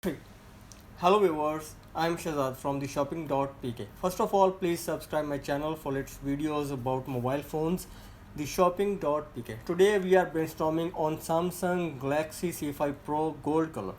Hello viewers, I am Shazad from the shopping.pk. First of all, please subscribe my channel for latest videos about mobile phones, the shopping.pk. Today we are brainstorming on Samsung Galaxy C5 Pro Gold Color.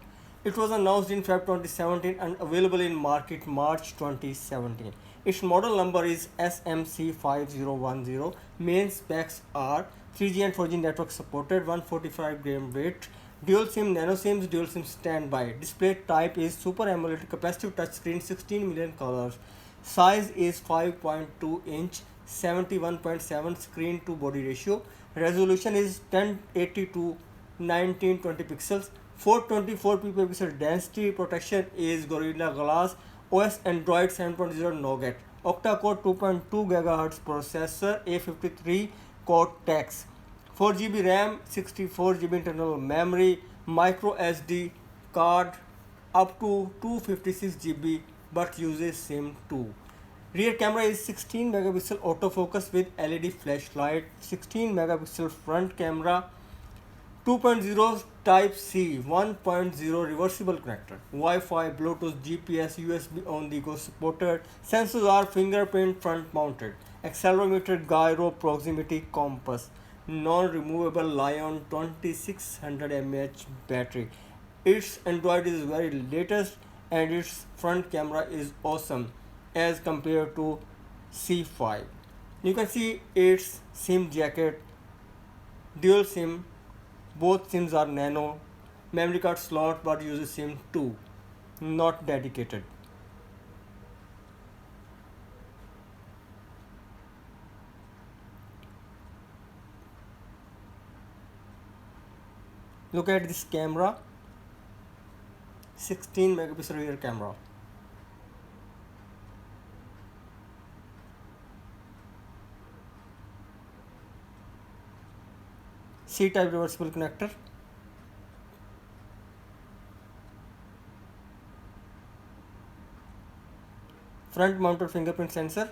It was announced in Feb 2017 and available in market March 2017. Its model number is SMC5010. Main specs are 3G and 4G network supported, 145 gram weight, dual SIM, nano SIMs, dual SIM standby. Display type is Super AMOLED, capacitive touchscreen, 16 million colors. Size is 5.2 inch, 71.7 screen to body ratio. Resolution is 1080 to 1920 pixels. 424 pixel density. Protection is Gorilla Glass. OS Android 7.0 Nougat. Octa-core 2.2 GHz processor, A53 Cortex. 4 GB RAM, 64 GB internal memory, micro SD card up to 256 GB but uses SIM 2. Rear camera is 16 megapixel autofocus with LED flashlight, 16 megapixel front camera, 2.0 Type C, 1.0 reversible connector, Wi-Fi, Bluetooth, GPS, USB on the go supported. Sensors are fingerprint front mounted, accelerometer, gyro, proximity compass, non-removable Lion 2600 mAh battery. Its Android is very latest and its front camera is awesome as compared to C5. You can see its SIM jacket, dual SIM. Both SIMs are nano. Memory card slot but uses SIM 2, not dedicated. Look at this camera, 16 megapixel rear camera. C-type reversible connector. Front mounted fingerprint sensor.